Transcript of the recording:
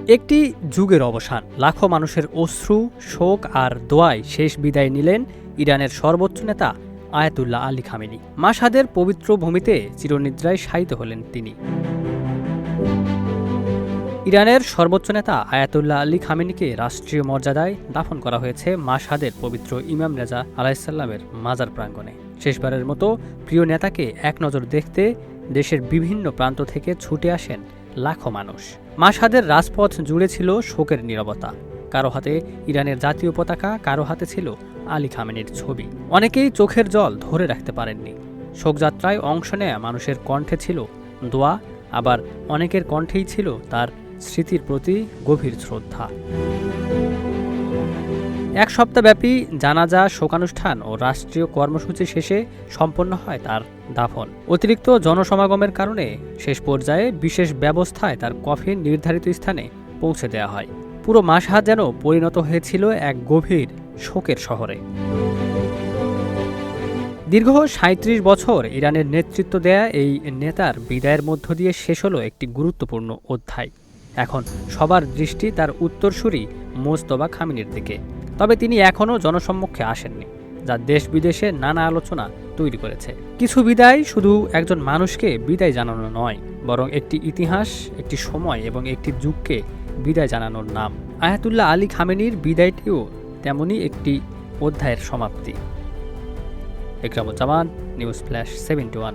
একটি যুগের অবসান, লাখো মানুষের অশ্রু, শোক আর দোয়ায় শেষ বিদায় নিলেন ইরানের সর্বোচ্চ নেতা আয়াতুল্লাহ আলী খামেনি। মাশহাদের পবিত্র ভূমিতে চিরনিদ্রায় শায়িত হলেন তিনি। ইরানের সর্বোচ্চ নেতা আয়াতুল্লাহ আলী খামেনিকে রাষ্ট্রীয় মর্যাদায় দাফন করা হয়েছে মাশহাদের পবিত্র ইমাম রেজা আলাইসাল্লামের মাজার প্রাঙ্গণে। শেষবারের মতো প্রিয় নেতাকে এক নজর দেখতে দেশের বিভিন্ন প্রান্ত থেকে ছুটে আসেন লাখো মানুষ। মাশহাদের রাজপথ জুড়ে ছিল শোকের নীরবতা। কারো হাতে ইরানের জাতীয় পতাকা, কারো হাতে ছিল আলী খামেনির ছবি। অনেকেই চোখের জল ধরে রাখতে পারেননি। শোকযাত্রায় অংশ নেয়া মানুষের কণ্ঠে ছিল দোয়া, আবার অনেকের কণ্ঠেই ছিল তার স্মৃতির প্রতি গভীর শ্রদ্ধা। এক সপ্তাহব্যাপী জানাজা, শোকানুষ্ঠান ও রাষ্ট্রীয় কর্মসূচি শেষে সম্পন্ন হয় তার দাফন। অতিরিক্ত জনসমাগমের কারণে শেষ পর্যায়ে বিশেষ ব্যবস্থায় তার কফিন নির্ধারিত স্থানে পৌঁছে দেওয়া হয়। পুরো মাশহাদ যেন পরিণত হয়েছিল এক গভীর শোকের শহরে। দীর্ঘ ৩৭ বছর ইরানের নেতৃত্ব দেয়া এই নেতার বিদায়ের মধ্য দিয়ে শেষ হলো একটি গুরুত্বপূর্ণ অধ্যায়। এখন সবার দৃষ্টি তার উত্তরসূরি মোজতবা খামেনির দিকে। তবে তিনি এখনও জনসম্মুখে আসেননি, যা দেশ বিদেশে নানা আলোচনা তৈরি করেছে। কিছু বিদায় শুধু একজন মানুষকে বিদায় জানানো নয়, বরং একটি ইতিহাস, একটি সময় এবং একটি যুগকে বিদায় জানানোর নাম। আয়াতুল্লাহ আলী খামেনির বিদায়টিও তেমনই একটি অধ্যায়ের সমাপ্তি। Ikramuzzaman, news flash 71।